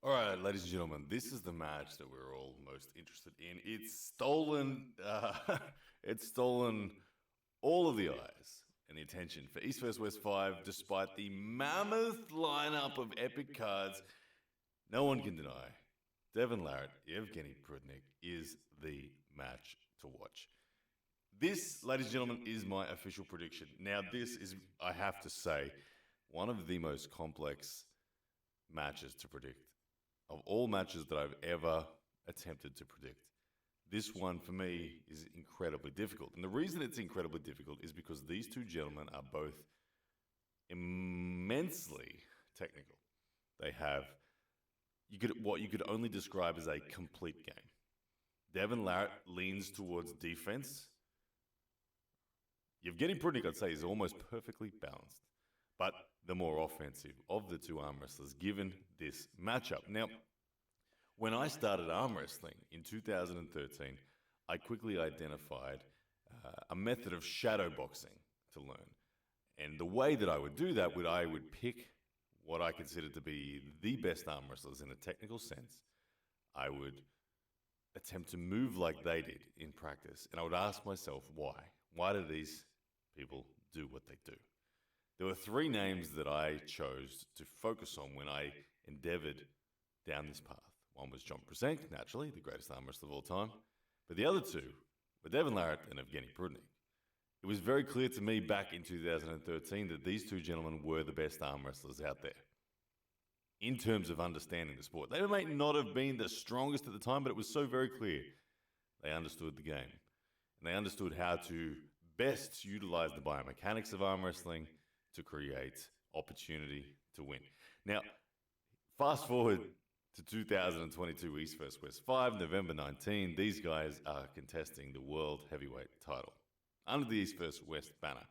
All right, ladies and gentlemen, this is the match that we're all most interested in. It's stolen, it's stolen all of the eyes and the attention for East vs West 5, despite the mammoth lineup of epic cards. No one can deny Devon Larratt, Evgeny Prudnik is the match to watch. This, ladies and gentlemen, is my official prediction. Now, this is, I have to say, one of the most complex matches to predict of all matches that I've ever attempted to predict. This one, for me, is incredibly difficult. And the reason it's incredibly difficult is because these two gentlemen are both immensely technical. They have what you could only describe as a complete game. Devon Larratt leans towards defense. Evgeny Prudnik, I'd say, is almost perfectly balanced, but the more offensive of the two arm wrestlers given this matchup. Now, when I started arm wrestling in 2013, I quickly identified a method of shadow boxing to learn. And the way that I would do that I would pick what I considered to be the best arm wrestlers in a technical sense. I would attempt to move like they did in practice. And I would ask myself, why? Why do these people do what they do? There were three names that I chose to focus on when I endeavored down this path. One was John Przenk, naturally, the greatest arm wrestler of all time. But the other two were Devon Larratt and Evgeny Prudnik. It was very clear to me back in 2013 that these two gentlemen were the best arm wrestlers out there in terms of understanding the sport. They may not have been the strongest at the time, but it was so very clear. They understood the game. And they understood how to best utilize the biomechanics of arm wrestling to create opportunity to win. Now, fast forward to 2022 East vs West 5, November 19, these guys are contesting the World Heavyweight title under the East vs West banner.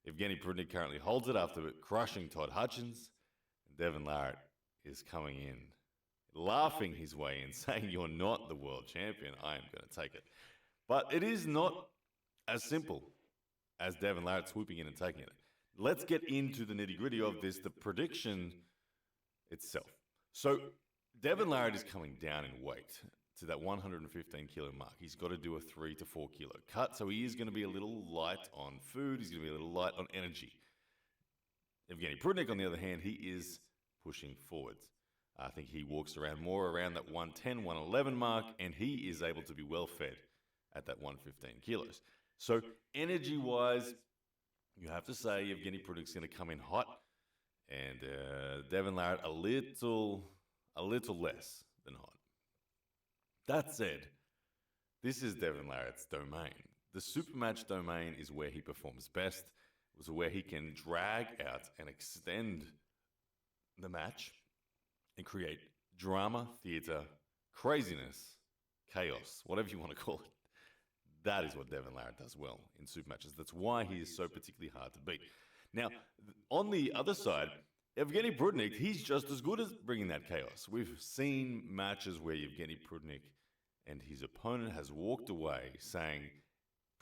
Evgeny Prudnik currently holds it after crushing Todd Hutchins, and Devon Larratt is coming in, laughing his way in, saying, "You're not the world champion, I am going to take it." But it is not as simple as Devon Larratt swooping in and taking it. Let's get into the nitty-gritty of this, the prediction itself. So Devon Larratt is coming down in weight to that 115 kilo mark. He's got to do a 3 to 4 kilo cut, so he is going to be a little light on food. He's going to be a little light on energy. Evgeny Prudnik, on the other hand, he is pushing forwards. I think he walks around more around that 110, 111 mark, and he is able to be well fed at that 115 kilos. So energy-wise, you have to say Evgeny Prudnik's going to come in hot, and Devon Larratt a little less than hot. That said, this is Devon Larratt's domain. The supermatch domain is where he performs best. It was where he can drag out and extend the match and create drama, theatre, craziness, chaos, whatever you want to call it. That is what Devon Larratt does well in super matches. That's why he is so particularly hard to beat. Now, on the other side, Evgeny Prudnik, he's just as good as bringing that chaos. We've seen matches where Evgeny Prudnik and his opponent has walked away saying,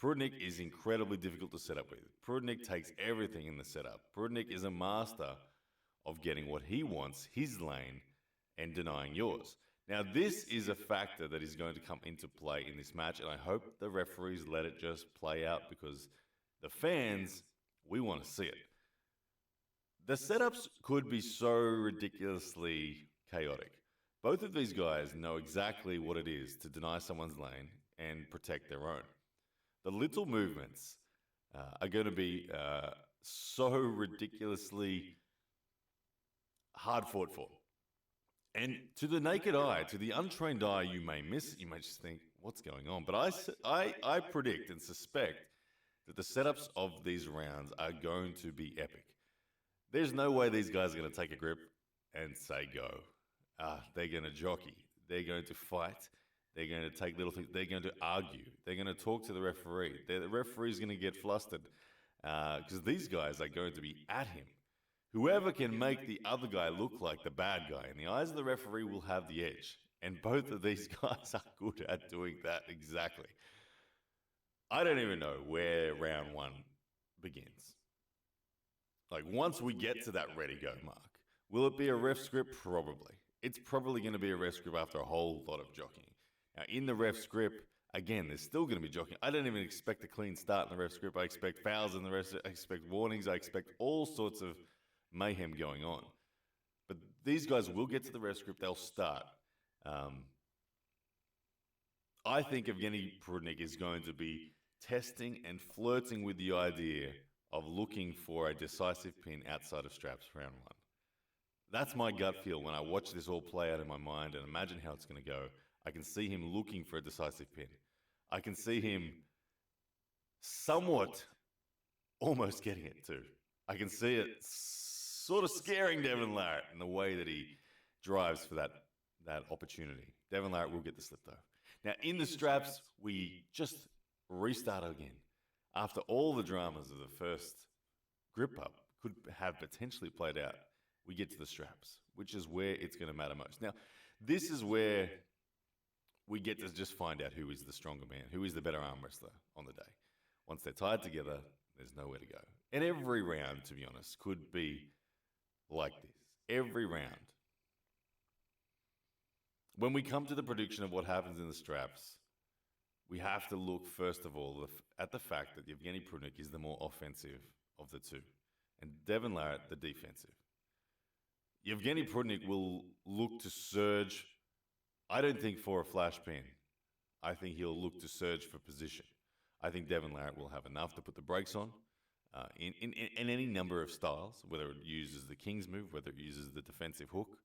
Prudnik is incredibly difficult to set up with. Prudnik takes everything in the setup. Prudnik is a master of getting what he wants, his lane, and denying yours. Now, this is a factor that is going to come into play in this match, and I hope the referees let it just play out because the fans, we want to see it. The setups could be so ridiculously chaotic. Both of these guys know exactly what it is to deny someone's lane and protect their own. The little movements are going to be so ridiculously hard fought for. And to the naked eye, to the untrained eye, you may miss it. You may just think, what's going on? But I predict and suspect that the setups of these rounds are going to be epic. There's no way these guys are going to take a grip and say go. They're going to jockey. They're going to fight. They're going to take little things. They're going to argue. They're going to talk to the referee. The referee's going to get flustered because these guys are going to be at him. Whoever can make the other guy look like the bad guy in the eyes of the referee will have the edge. And both of these guys are good at doing that exactly. I don't even know where round one begins. Like, once we get to that ready-go mark, will it be a ref script? Probably. it's probably going to be a ref grip after a whole lot of jockeying. Now, in the ref's grip, again, there's still going to be jockeying. I don't even expect a clean start in the ref's grip. I expect fouls in the ref's. I expect warnings. I expect all sorts of mayhem going on. But these guys will get to the ref's grip. They'll start. I think Evgeny Prudnik is going to be testing and flirting with the idea of looking for a decisive pin outside of straps round one. That's my gut feel when I watch this all play out in my mind and imagine how it's going to go. I can see him looking for a decisive pin. I can see him somewhat almost getting it too. I can see it sort of scaring Devon Larratt in the way that he drives for that opportunity. Devon Larratt will get the slip though. Now in the straps, we just restart again. After all the dramas of the first grip up could have potentially played out, we get to the straps, which is where it's going to matter most. Now, this is where we get to just find out who is the stronger man, who is the better arm wrestler on the day. Once they're tied together, there's nowhere to go. And every round, to be honest, could be like this. Every round. When we come to the prediction of what happens in the straps, we have to look, first of all, at the fact that Evgeny Prudnik is the more offensive of the two, and Devon Larratt the defensive. Evgeny Prudnik will look to surge, I don't think for a flash pin. I think he'll look to surge for position. I think Devon Larratt will have enough to put the brakes on in any number of styles, whether it uses the King's move, whether it uses the defensive hook.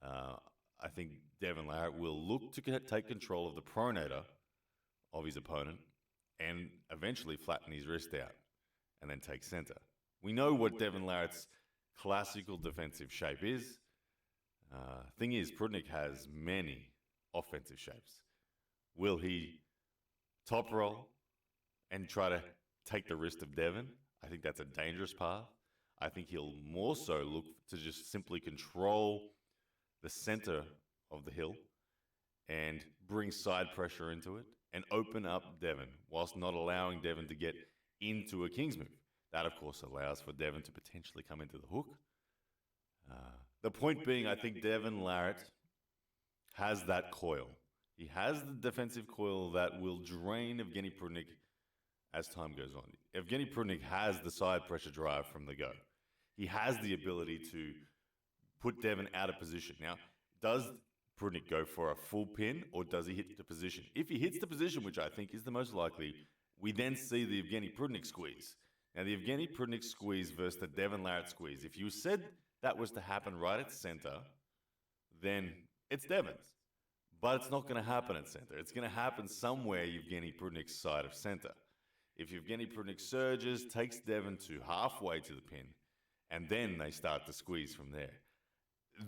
I think Devon Larratt will look to take control of the pronator of his opponent and eventually flatten his wrist out and then take center. We know what Devon Larratt's classical defensive shape is. Thing is, Prudnik has many offensive shapes. Will he top roll and try to take the wrist of Devon? I think that's a dangerous path. I think he'll more so look to just simply control the center of the hill and bring side pressure into it and open up Devon whilst not allowing Devon to get into a King's move. That, of course, allows for Devon to potentially come into the hook. The point being, I think Devon Larratt has that coil. He has the defensive coil that will drain Evgeny Prudnik as time goes on. Evgeny Prudnik has the side pressure drive from the go. He has the ability to put Devon out of position. Now, does Prudnik go for a full pin or does he hit the position? If he hits the position, which I think is the most likely, we then see the Evgeny Prudnik squeeze. Now, the Evgeny Prudnik squeeze versus the Devon Larratt squeeze. If you said that was to happen right at center, then it's Devon's. But it's not going to happen at center. It's going to happen somewhere Evgeny Prudnik's side of center. If Evgeny Prudnik surges, takes Devon to halfway to the pin, and then they start to squeeze from there.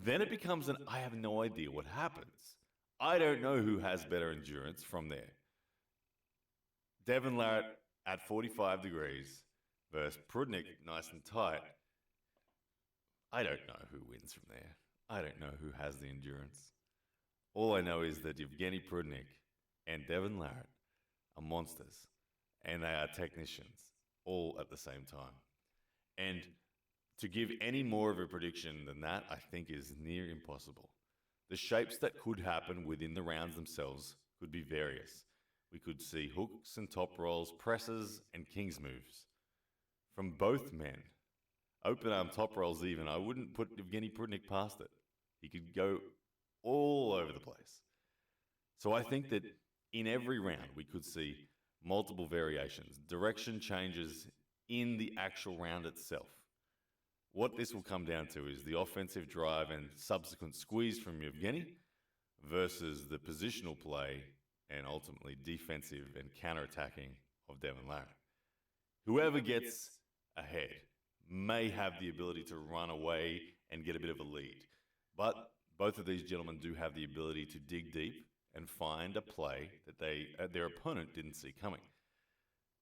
Then it becomes I have no idea what happens. I don't know who has better endurance from there. Devon Larratt at 45 degrees versus Prudnik nice and tight. I don't know who wins from there. I don't know who has the endurance. All I know is that Evgeny Prudnik and Devon Larratt are monsters, and they are technicians, all at the same time. And to give any more of a prediction than that, I think is near impossible. The shapes that could happen within the rounds themselves could be various. We could see hooks and top rolls, presses, and King's moves from both men. Open arm top rolls even. I wouldn't put Evgeny Prudnik past it. He could go all over the place. So I think that in every round we could see multiple variations, direction changes in the actual round itself. What this will come down to is the offensive drive and subsequent squeeze from Evgeny versus the positional play and ultimately defensive and counter-attacking of Devon Larratt. Whoever gets ahead may have the ability to run away and get a bit of a lead. But both of these gentlemen do have the ability to dig deep and find a play that their opponent didn't see coming.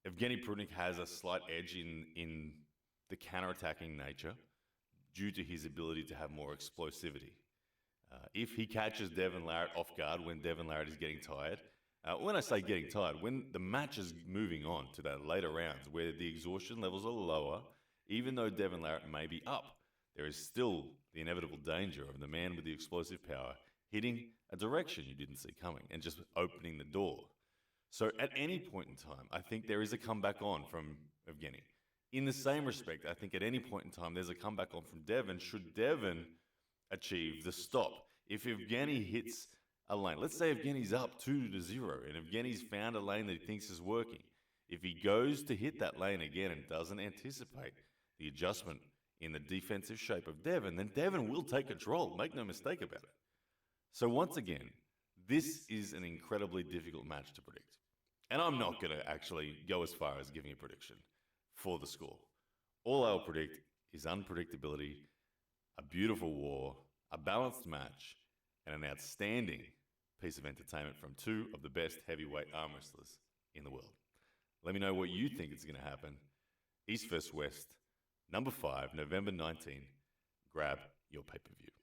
Evgeny Prudnik has a slight edge in the counter-attacking nature due to his ability to have more explosivity. If he catches Devon Larratt off guard when Devon Larratt is getting tired, when I say getting tired, when the match is moving on to that later rounds where the exhaustion levels are lower, even though Devon Larratt may be up, there is still the inevitable danger of the man with the explosive power hitting a direction you didn't see coming and just opening the door. So at any point in time, I think there is a comeback on from Evgeny. In the same respect, I think at any point in time, there's a comeback on from Devon should Devon achieve the stop. If Evgeny hits a lane, let's say Evgeny's up 2-0 and Evgeny's found a lane that he thinks is working. If he goes to hit that lane again and doesn't anticipate the adjustment in the defensive shape of Devon, then Devon will take control. Make no mistake about it. So once again, this is an incredibly difficult match to predict. And I'm not going to actually go as far as giving a prediction for the score. All I'll predict is unpredictability, a beautiful war, a balanced match, and an outstanding piece of entertainment from two of the best heavyweight arm wrestlers in the world. Let me know what you think is going to happen. East vs. West, number 5, November 19. Grab your pay-per-view.